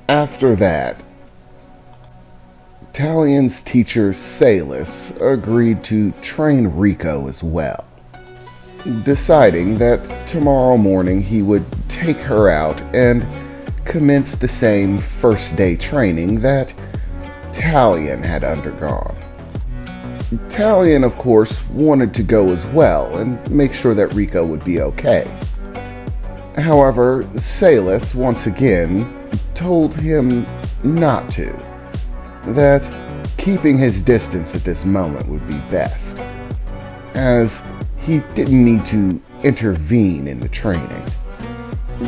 After that, Talion's teacher Salus agreed to train Rico as well, deciding that tomorrow morning he would take her out and commence the same first day training that Talion had undergone. Talion, of course, wanted to go as well and make sure that Rico would be okay. However, Salus once again told him not to, that keeping his distance at this moment would be best, as he didn't need to intervene in the training.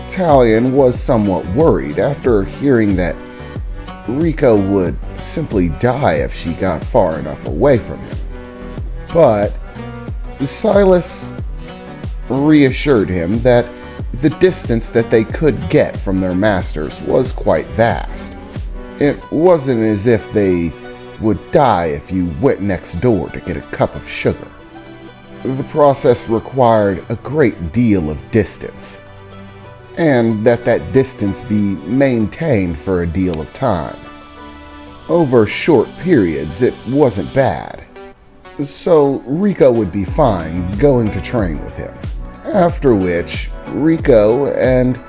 Talion was somewhat worried after hearing that Rico would simply die if she got far enough away from him. But Silas reassured him that the distance that they could get from their masters was quite vast. It wasn't as if they would die if you went next door to get a cup of sugar. The process required a great deal of distance, and that distance be maintained for a deal of time. Over short periods, it wasn't bad, so Rico would be fine going to train with him. After which, Rico and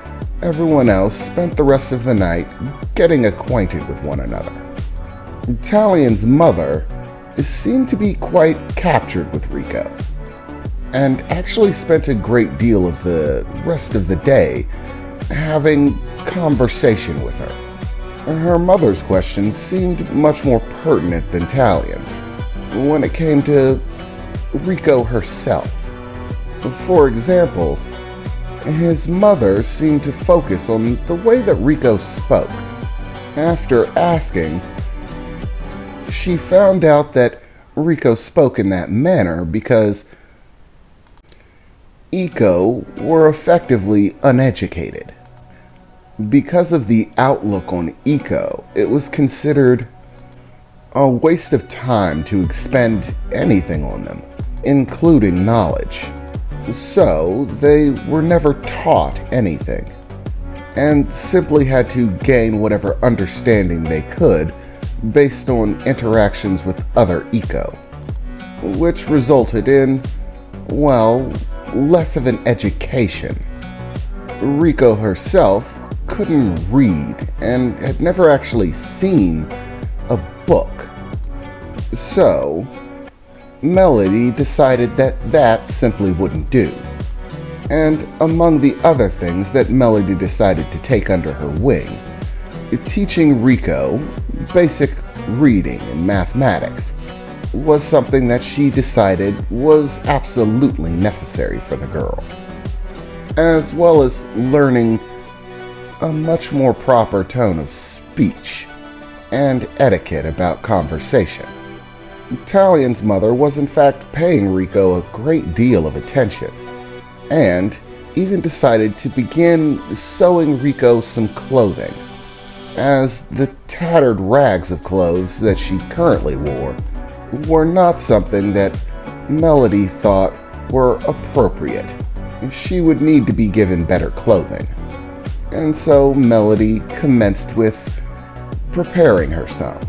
everyone else spent the rest of the night getting acquainted with one another. Talion's mother seemed to be quite captured with Rico, and actually spent a great deal of the rest of the day having conversation with her. Her mother's questions seemed much more pertinent than Talion's when it came to Rico herself. For example, his mother seemed to focus on the way that Rico spoke. After asking, she found out that Rico spoke in that manner because Eco were effectively uneducated. Because of the outlook on Eco, it was considered a waste of time to expend anything on them, including knowledge. So they were never taught anything, and simply had to gain whatever understanding they could based on interactions with other Eco, which resulted in, well, less of an education. Rico herself couldn't read and had never actually seen a book. So, Melody decided that simply wouldn't do. And among the other things that Melody decided to take under her wing, teaching Rico basic reading and mathematics was something that she decided was absolutely necessary for the girl, as well as learning a much more proper tone of speech and etiquette about conversation. Talion's mother was in fact paying Rico a great deal of attention, and even decided to begin sewing Rico some clothing, as the tattered rags of clothes that she currently were not something that Melody thought were appropriate. She would need to be given better clothing. And so Melody commenced with preparing her some,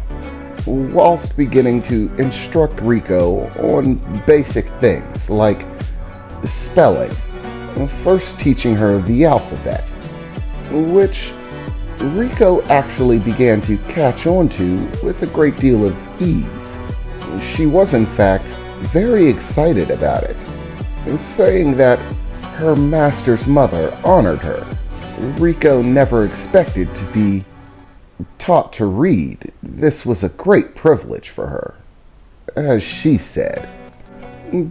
whilst beginning to instruct Rico on basic things like spelling, first teaching her the alphabet, which Rico actually began to catch on to with a great deal of ease. She was in fact very excited about it, saying that her master's mother honored her. Rico never expected to be taught to read. This was a great privilege for her, as she said.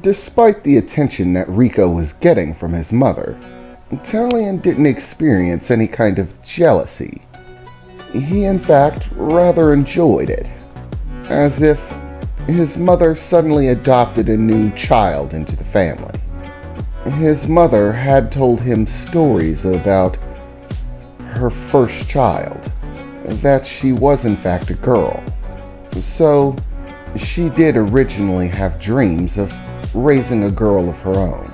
Despite the attention that Rico was getting from his mother, Talion didn't experience any kind of jealousy. He in fact rather enjoyed it, as if his mother suddenly adopted a new child into the family. His mother had told him stories about her first child, that she was in fact a girl. So she did originally have dreams of raising a girl of her own.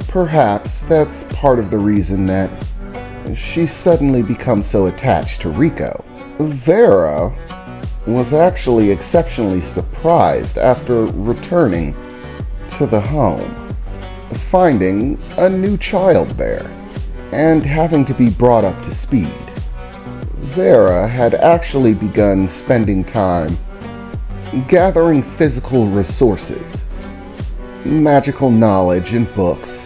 Perhaps that's part of the reason that she suddenly becomes so attached to Rico. Vera was actually exceptionally surprised after returning to the home, finding a new child there, and having to be brought up to speed. Vera had actually begun spending time gathering physical resources, magical knowledge in books,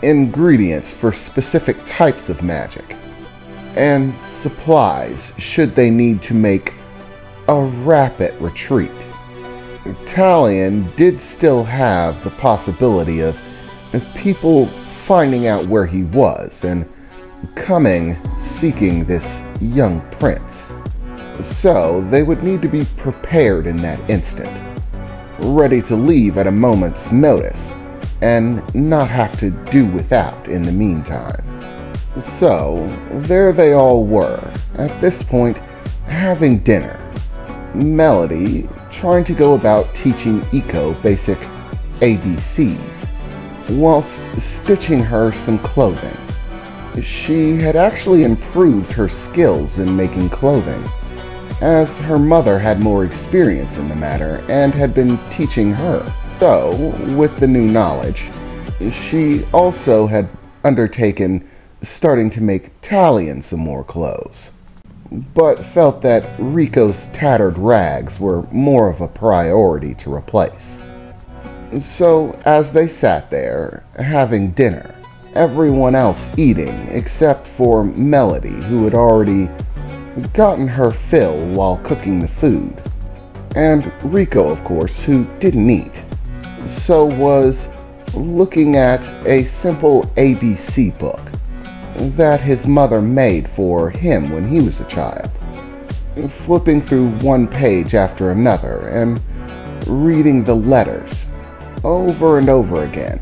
ingredients for specific types of magic, and supplies should they need to make a rapid retreat. Taleon did still have the possibility of people finding out where he was and coming seeking this young prince. So they would need to be prepared in that instant, ready to leave at a moment's notice and not have to do without in the meantime. So there they all were, at this point, having dinner. Melody trying to go about teaching Eiko basic ABCs, whilst stitching her some clothing. She had actually improved her skills in making clothing, as her mother had more experience in the matter and had been teaching her. So, with the new knowledge, she also had undertaken starting to make taleon some more clothes, but felt that Rico's tattered rags were more of a priority to replace. So, as they sat there, having dinner, everyone else eating except for Melody, who had already gotten her fill while cooking the food, and Rico, of course, who didn't eat, so was looking at a simple ABC book that his mother made for him when he was a child, flipping through one page after another and reading the letters over and over again.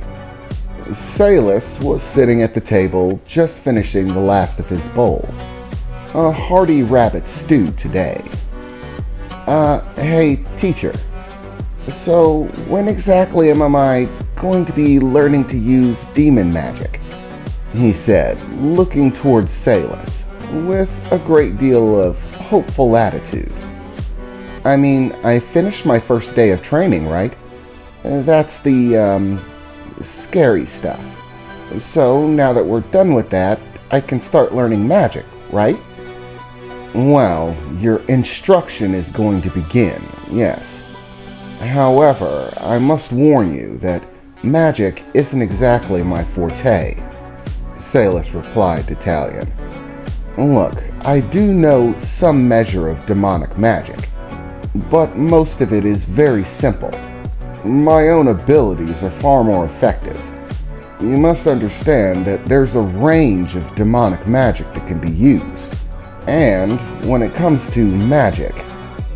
Salus was sitting at the table, just finishing the last of his bowl, a hearty rabbit stew today. Hey, teacher. So, when exactly am I going to be learning to use demon magic? He said, looking towards Salus, with a great deal of hopeful attitude. I mean, I finished my first day of training, right? That's the, scary stuff. So, now that we're done with that, I can start learning magic, right? Well, your instruction is going to begin, yes. However, I must warn you that magic isn't exactly my forte, Salus replied to Taleon. Look, I do know some measure of demonic magic, but most of it is very simple. My own abilities are far more effective. You must understand that there's a range of demonic magic that can be used. And when it comes to magic,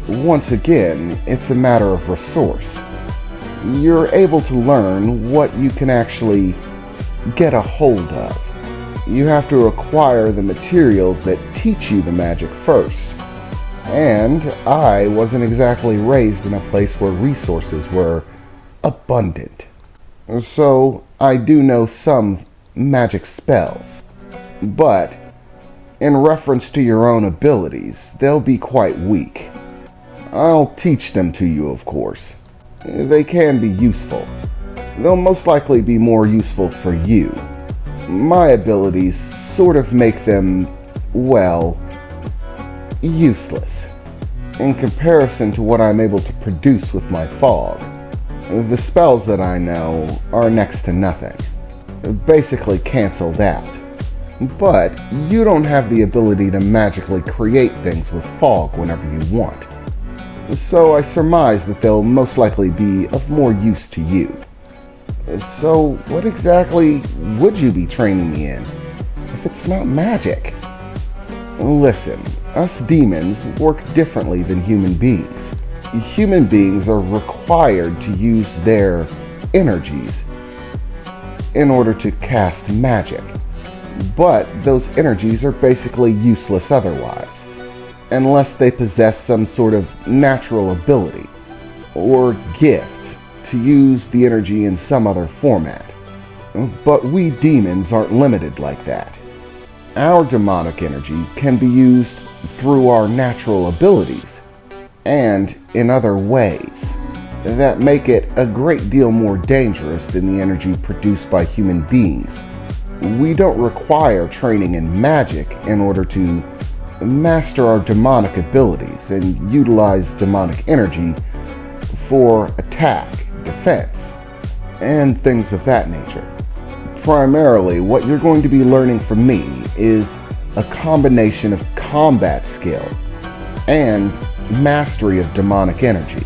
once again, it's a matter of resource. You're able to learn what you can actually get a hold of. You have to acquire the materials that teach you the magic first. And I wasn't exactly raised in a place where resources were abundant. So I do know some magic spells, but in reference to your own abilities, they'll be quite weak. I'll teach them to you, of course. They can be useful. They'll most likely be more useful for you. My abilities sort of make them, well, useless in comparison to what I'm able to produce with my fog. The spells that I know are next to nothing, basically canceled out. But you don't have the ability to magically create things with fog whenever you want. So I surmise that they'll most likely be of more use to you. So what exactly would you be training me in, if it's not magic? Listen, us demons work differently than human beings. Human beings are required to use their energies in order to cast magic. But those energies are basically useless otherwise, unless they possess some sort of natural ability or gift to use the energy in some other format. But we demons aren't limited like that. Our demonic energy can be used through our natural abilities and in other ways that make it a great deal more dangerous than the energy produced by human beings. We don't require training in magic in order to master our demonic abilities and utilize demonic energy for attack, defense, and things of that nature. Primarily, what you're going to be learning from me is a combination of combat skill and mastery of demonic energy,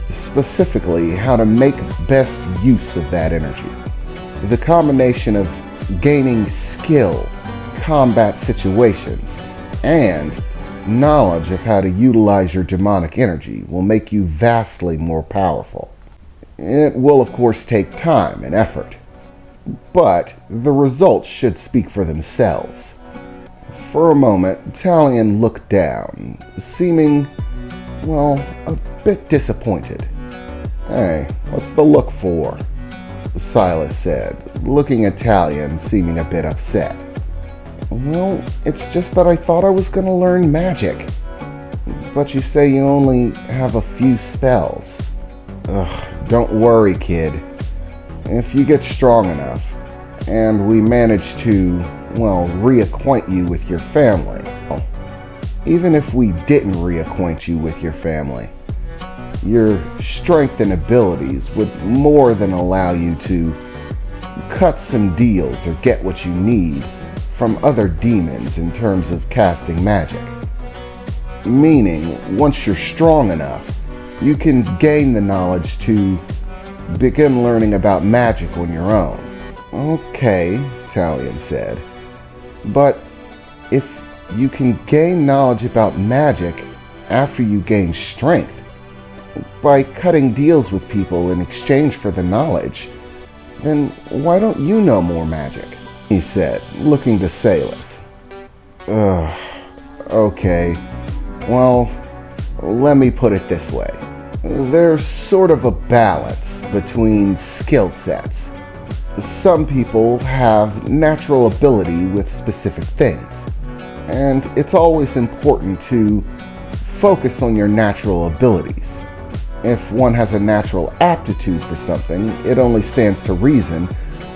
specifically how to make best use of that energy. The combination of gaining skill, combat situations, and knowledge of how to utilize your demonic energy will make you vastly more powerful. It will, of course, take time and effort, but the results should speak for themselves. For a moment, Taleon looked down, seeming, well, a bit disappointed. "Hey, what's the look for?" Silas said, looking at Taleon, seeming a bit upset. "Well, it's just that I thought I was going to learn magic. But you say you only have a few spells." "Ugh, don't worry, kid. If you get strong enough, and we manage to, well, reacquaint you with your family. Even if we didn't reacquaint you with your family, your strength and abilities would more than allow you to cut some deals or get what you need from other demons in terms of casting magic. Meaning, once you're strong enough, you can gain the knowledge to begin learning about magic on your own." "Okay," Taleon said. "But if you can gain knowledge about magic after you gain strength, by cutting deals with people in exchange for the knowledge, then why don't you know more magic?" he said, looking to Silas. "Ugh, okay. Well, let me put it this way. There's sort of a balance between skill sets. Some people have natural ability with specific things, and it's always important to focus on your natural abilities. If one has a natural aptitude for something, it only stands to reason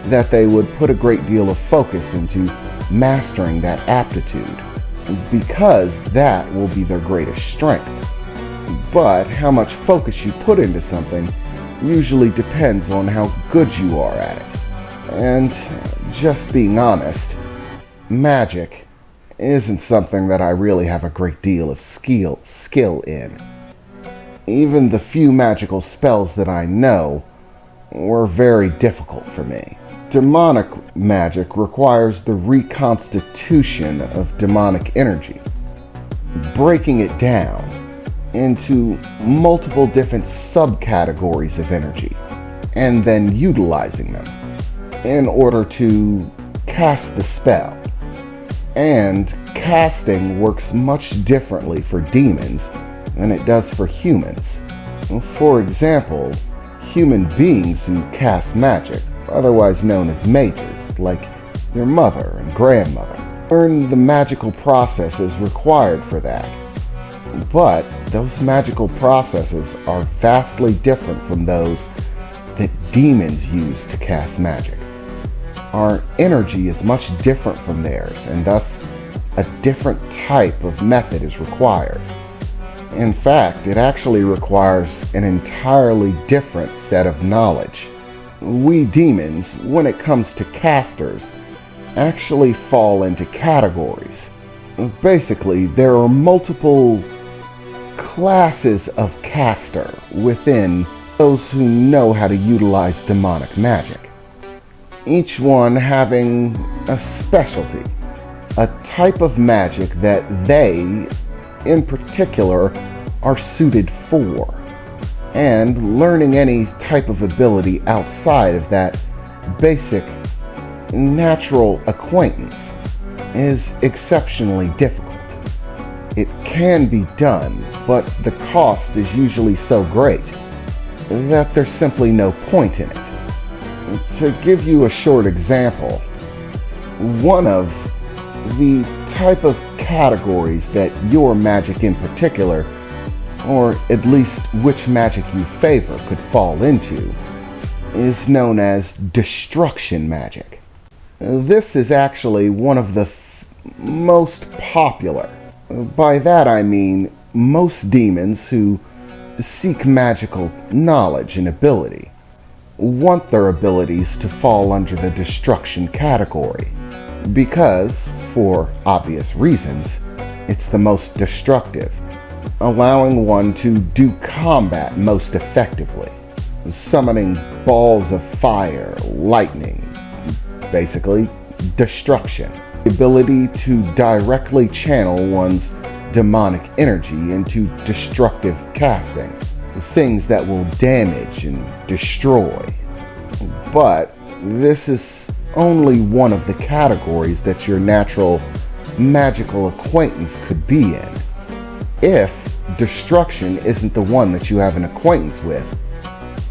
that they would put a great deal of focus into mastering that aptitude, because that will be their greatest strength. But how much focus you put into something usually depends on how good you are at it. And just being honest, magic isn't something that I really have a great deal of skill in. Even the few magical spells that I know were very difficult for me. Demonic magic requires the reconstitution of demonic energy, breaking it down into multiple different subcategories of energy, and then utilizing them in order to cast the spell. And casting works much differently for demons than it does for humans. For example, human beings who cast magic, otherwise known as mages, like your mother and grandmother, learn the magical processes required for that. But those magical processes are vastly different from those that demons use to cast magic. Our energy is much different from theirs, and thus a different type of method is required. In fact, it actually requires an entirely different set of knowledge. We demons, when it comes to casters, actually fall into categories. Basically, there are multiple classes of caster within those who know how to utilize demonic magic. Each one having a specialty, a type of magic that they, in particular, are suited for. And learning any type of ability outside of that basic natural acquaintance is exceptionally difficult. It can be done, but the cost is usually so great that there's simply no point in it. To give you a short example, one of The type of categories that your magic in particular, or at least which magic you favor, could fall into, is known as destruction magic. This is actually one of the most popular. By that I mean most demons who seek magical knowledge and ability want their abilities to fall under the destruction category because, for obvious reasons, it's the most destructive, allowing one to do combat most effectively, summoning balls of fire, lightning, basically destruction. The ability to directly channel one's demonic energy into destructive casting, things that will damage and destroy. But this is only one of the categories that your natural magical acquaintance could be in. If destruction isn't the one that you have an acquaintance with,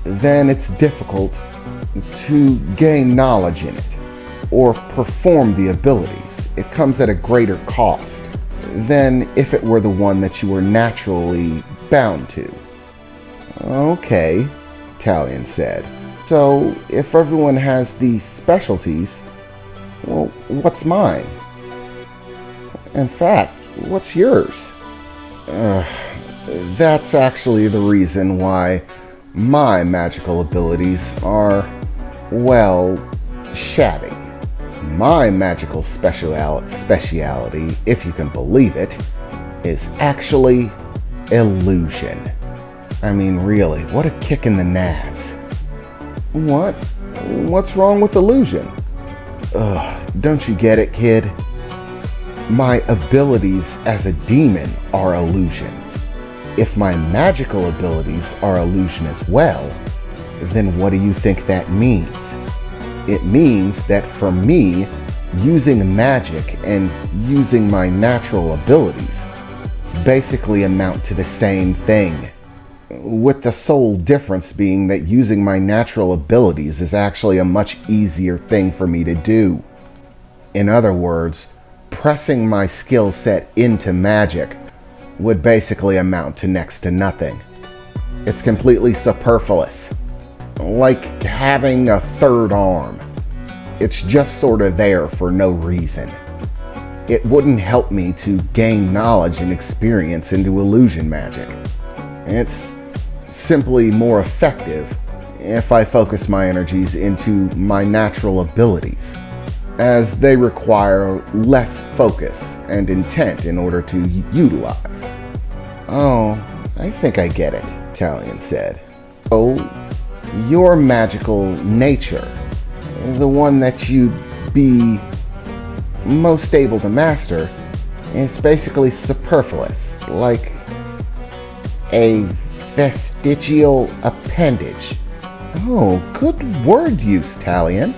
then it's difficult to gain knowledge in it or perform the abilities. It comes at a greater cost than if it were the one that you were naturally bound to. Okay, Taleon said. So, if everyone has these specialties, well, what's mine? In fact, what's yours? That's actually the reason why my magical abilities are, well, shabby. My magical speciality, if you can believe it, is actually illusion. I mean, really, what a kick in the nads. What? What's wrong with illusion? Don't you get it, kid? My abilities as a demon are illusion. If my magical abilities are illusion as well, then what do you think that means? It means that for me, using magic and using my natural abilities basically amount to the same thing, with the sole difference being that using my natural abilities is actually a much easier thing for me to do. In other words, pressing my skill set into magic would basically amount to next to nothing. It's completely superfluous. Like having a third arm. It's just sort of there for no reason. It wouldn't help me to gain knowledge and experience into illusion magic. It's simply more effective if I focus my energies into my natural abilities, as they require less focus and intent in order to utilize. Oh, I think I get it, Taleon said. Oh, your magical nature, the one that you'd be most able to master, is basically superfluous, like a vestigial appendage. Oh, good word use, Taleon,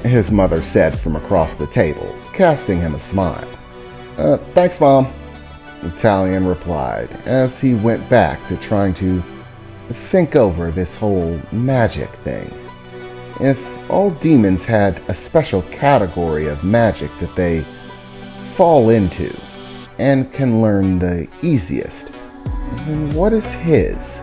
his mother said from across the table, casting him a smile. Thanks, Mom, Taleon replied, as he went back to trying to think over this whole magic thing. If all demons had a special category of magic that they fall into and can learn the easiest, then what is his?